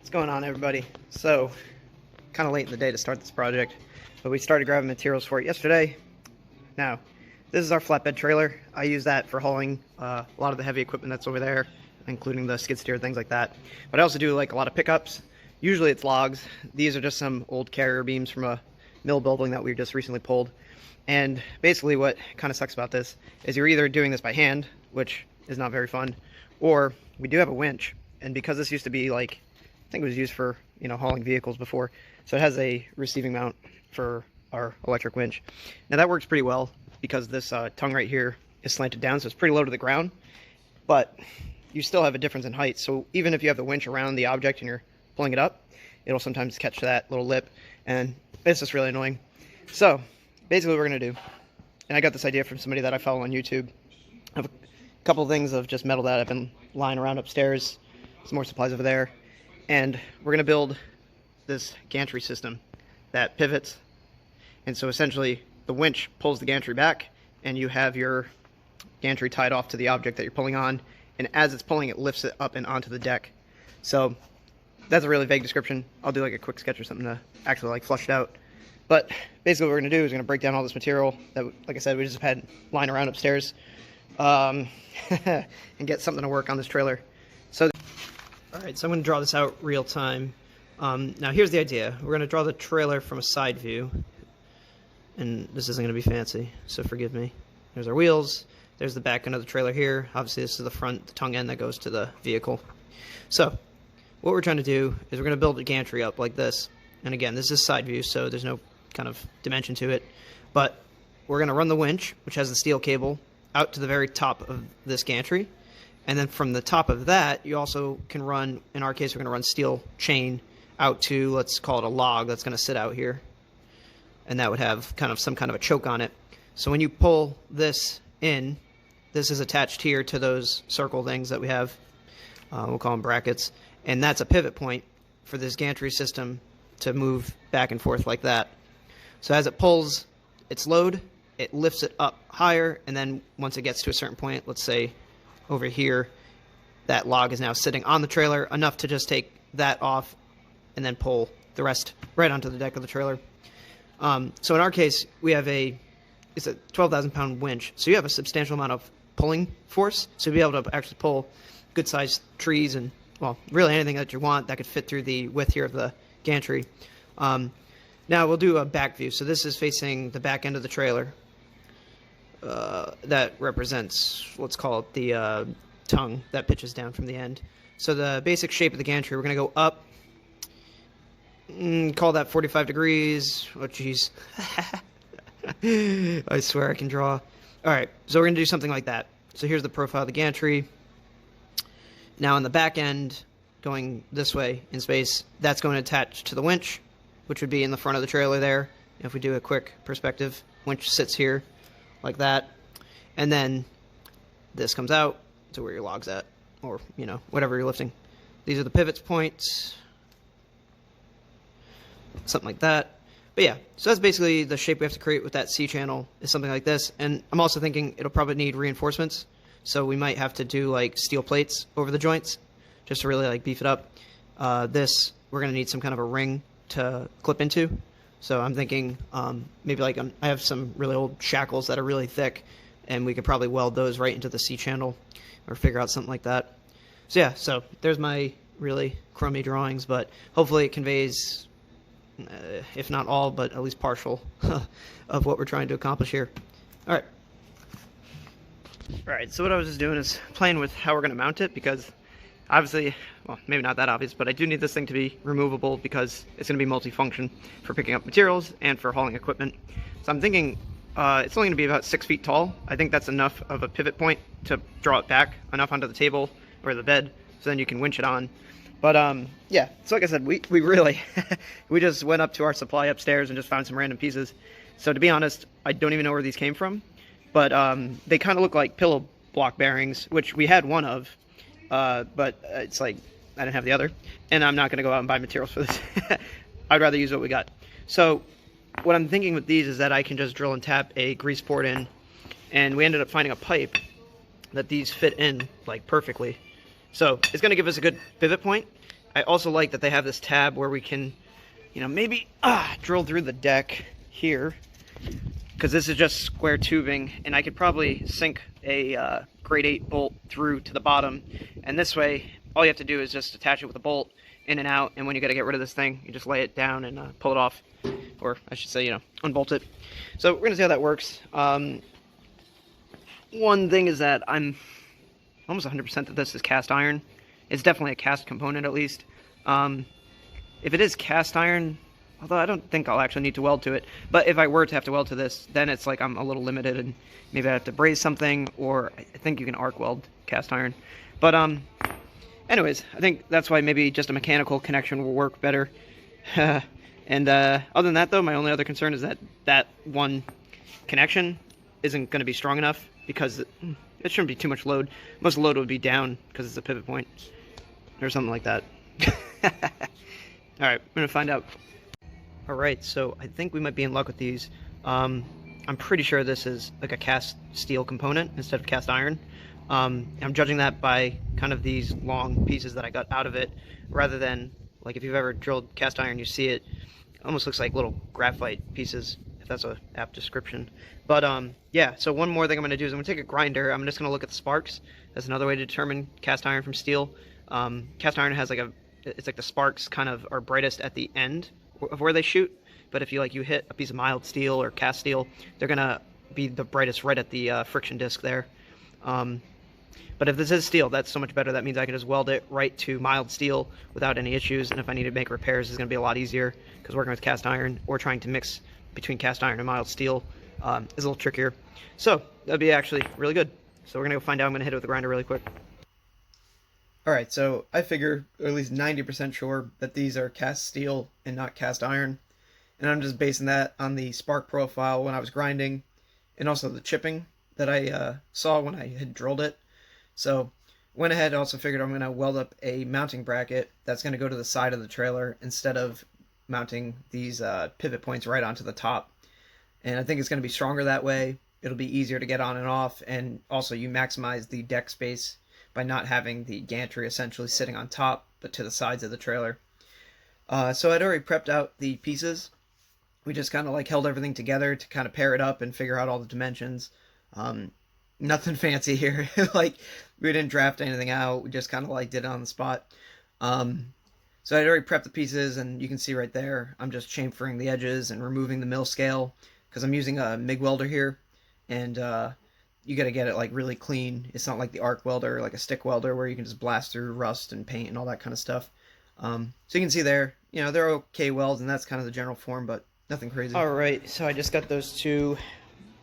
What's going on, everybody? So, kind of late in the day to start this project, but we started grabbing materials for it yesterday. Now, this is our flatbed trailer. I use that for hauling a lot of the heavy equipment that's over there, including the skid steer, things like that. But I also do like a lot of pickups. Usually it's logs. These are just some old carrier beams from a mill building that we just recently pulled. And basically what kind of sucks about this is you're either doing this by hand, which is not very fun, or we do have a winch. And because this used to be like, I think it was used for, hauling vehicles before, so it has a receiving mount for our electric winch. Now that works pretty well because this tongue right here is slanted down, so it's pretty low to the ground, but you still have a difference in height. So even if you have the winch around the object and you're pulling it up, it'll sometimes catch that little lip, and it's just really annoying. So basically what we're going to do, and I got this idea from somebody that I follow on YouTube, I have a couple of things of just metal that I've been lying around upstairs, some more supplies over there, and we're going to build this gantry system that pivots. And so essentially the winch pulls the gantry back and you have your gantry tied off to the object that you're pulling on, and as it's pulling, it lifts it up and onto the deck. So that's a really vague description. I'll do like a quick sketch or something to actually like flush it out. But basically what we're going to do is we're going to break down all this material that, like I said, we just had lying around upstairs, and get something to work on this trailer. So alright, so I'm going to draw this out real time. Now here's the idea. We're going to draw the trailer from a side view, and this isn't going to be fancy, so forgive me. There's our wheels, there's the back end of the trailer here, obviously this is the front, the tongue end that goes to the vehicle. So what we're trying to do is we're going to build a gantry up like this, and again this is side view, so there's no kind of dimension to it, but we're going to run the winch, which has the steel cable, out to the very top of this gantry. And then from the top of that, you also can run, in our case, we're going to run steel chain out to, let's call it a log that's going to sit out here. And that would have kind of some kind of a choke on it. So when you pull this in, this is attached here to those circle things that we have. We'll call them brackets. And that's a pivot point for this gantry system to move back and forth like that. So as it pulls its load, it lifts it up higher. And then once it gets to a certain point, let's say over here, that log is now sitting on the trailer, enough to just take that off and then pull the rest right onto the deck of the trailer. So in our case, we have it's a 12,000 pound winch, so you have a substantial amount of pulling force, so you'll be able to actually pull good sized trees and, well, really anything that you want that could fit through the width here of the gantry. Now we'll do a back view. So this is facing the back end of the trailer. That represents, let's call it the tongue that pitches down from the end. So the basic shape of the gantry, we're going to go up, call that 45 degrees. Oh, jeez. I swear I can draw. All right, so we're going to do something like that. So here's the profile of the gantry. Now on the back end, going this way in space, that's going to attach to the winch, which would be in the front of the trailer there. If we do a quick perspective, winch sits here like that, and then this comes out to where your log's at, or whatever you're lifting. These are the pivots points, something like that. But yeah, so that's basically the shape we have to create with that C channel, is something like this. And I'm also thinking it'll probably need reinforcements, so we might have to do like steel plates over the joints just to really like beef it up. This, we're going to need some kind of a ring to clip into. So I'm thinking maybe like I have some really old shackles that are really thick, and we could probably weld those right into the C channel or figure out something like that. So yeah, so there's my really crummy drawings, but hopefully it conveys, if not all, but at least partial of what we're trying to accomplish here. All right. All right, so what I was just doing is playing with how we're going to mount it, because obviously, well, maybe not that obvious, but I do need this thing to be removable because it's going to be multifunction for picking up materials and for hauling equipment. So I'm thinking it's only going to be about 6 feet tall. I think that's enough of a pivot point to draw it back enough onto the table or the bed, so then you can winch it on. But yeah, so like I said, we really, we just went up to our supply upstairs and just found some random pieces. So to be honest, I don't even know where these came from, but they kind of look like pillow block bearings, which we had one of. But it's like I didn't have the other, and I'm not going to go out and buy materials for this. I'd rather use what we got. So what I'm thinking with these is that I can just drill and tap a grease port in, and we ended up finding a pipe that these fit in like perfectly. So it's going to give us a good pivot point, I also like that they have this tab where we can, maybe drill through the deck here, because this is just square tubing, and I could probably sink a grade 8 bolt through to the bottom, and this way all you have to do is just attach it with a bolt in and out, and when you got to get rid of this thing, you just lay it down and pull it off, or I should say, unbolt it. So we're gonna see how that works. One thing is that I'm almost 100% that this is cast iron. It's definitely a cast component, at least. If it is cast iron, although I don't think I'll actually need to weld to it, but if I were to have to weld to this, then it's like I'm a little limited, and maybe I have to braze something, or I think you can arc weld cast iron. But anyways, I think that's why maybe just a mechanical connection will work better. And other than that, though, my only other concern is that that one connection isn't going to be strong enough, because it shouldn't be too much load. Most load would be down because it's a pivot point or something like that. Alright, I'm going to find out. Alright, so I think we might be in luck with these. I'm pretty sure this is like a cast steel component instead of cast iron. I'm judging that by kind of these long pieces that I got out of it, rather than, like, if you've ever drilled cast iron, you see it almost looks like little graphite pieces, if that's a apt description. But yeah, so one more thing I'm going to do is I'm going to take a grinder. I'm just going to look at the sparks. That's another way to determine cast iron from steel. Cast iron has it's like the sparks kind of are brightest at the end of where they shoot, but if you hit a piece of mild steel or cast steel, they're going to be the brightest right at the friction disc there. But if this is steel, that's so much better. That means I can just weld it right to mild steel without any issues, and if I need to make repairs, it's going to be a lot easier, because working with cast iron or trying to mix between cast iron and mild steel is a little trickier. So that'd be actually really good. So we're going to go find out. I'm going to hit it with the grinder really quick. Alright, so I figure, or at least 90% sure, that these are cast steel and not cast iron. And I'm just basing that on the spark profile when I was grinding, and also the chipping that I saw when I had drilled it. So went ahead and also figured I'm going to weld up a mounting bracket that's going to go to the side of the trailer instead of mounting these pivot points right onto the top. And I think it's going to be stronger that way. It'll be easier to get on and off, and also you maximize the deck space by not having the gantry essentially sitting on top, but to the sides of the trailer. So I'd already prepped out the pieces. We just kind of held everything together to kind of pair it up and figure out all the dimensions. Nothing fancy here. We didn't draft anything out. We just kind of did it on the spot. So I'd already prepped the pieces, and you can see right there, I'm just chamfering the edges and removing the mill scale, because I'm using a MIG welder here, and you got to get it really clean. It's not like the arc welder, like a stick welder, where you can just blast through rust and paint and all that kind of stuff. So you can see there, they're okay welds, and that's kind of the general form, but nothing crazy. Alright, so I just got those two,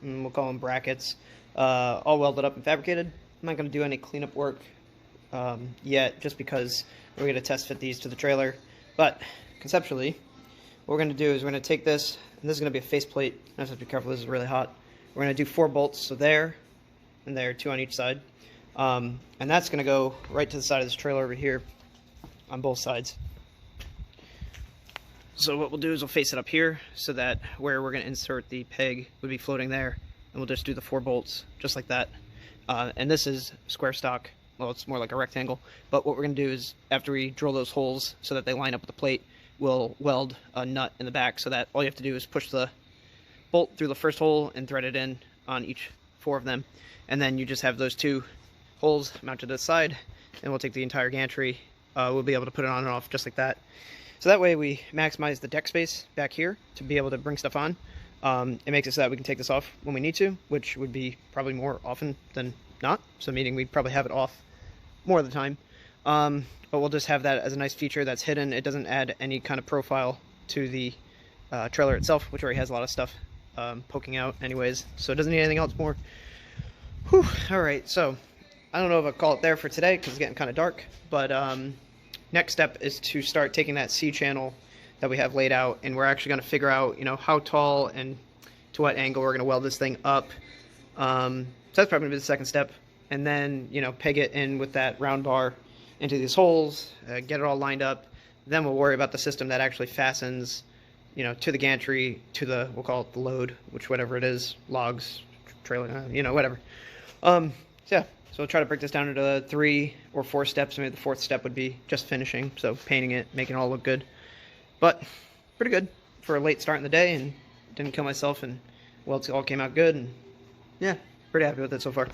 we'll call them brackets, all welded up and fabricated. I'm not going to do any cleanup work yet, just because we're going to test fit these to the trailer. But conceptually, what we're going to do is we're going to take this, and this is going to be a faceplate. I have to be careful, this is really hot. We're going to do 4 bolts, so there and there, 2 on each side. And that's going to go right to the side of this trailer over here on both sides. So what we'll do is we'll face it up here, so that where we're going to insert the peg would be floating there, and we'll just do the 4 bolts just like that. And this is square stock. Well, it's more like a rectangle, but what we're going to do is, after we drill those holes so that they line up with the plate, we'll weld a nut in the back, so that all you have to do is push the bolt through the first hole and thread it in on each 4 of them, and then you just have those 2 holes mounted to the side, and we'll take the entire gantry. We'll be able to put it on and off just like that. So that way we maximize the deck space back here to be able to bring stuff on. It makes it so that we can take this off when we need to, which would be probably more often than not, so meaning we'd probably have it off more of the time. But we'll just have that as a nice feature that's hidden. It doesn't add any kind of profile to the trailer itself, which already has a lot of stuff poking out anyways, so it doesn't need anything else more. Whew. Alright, so I don't know if I'll call it there for today, because it's getting kind of dark, but next step is to start taking that C-channel that we have laid out, and we're actually going to figure out, how tall and to what angle we're going to weld this thing up. So that's probably going to be the second step, and then, peg it in with that round bar into these holes, get it all lined up. Then we'll worry about the system that actually fastens, to the gantry, to the, we'll call it the load, which whatever it is, logs, trailer, whatever. So yeah, So we'll try to break this down into 3 or 4 steps. Maybe the 4th step would be just finishing, so painting it, making it all look good. But pretty good for a late start in the day, and didn't kill myself, and well, it all came out good, and yeah, pretty happy with it so far.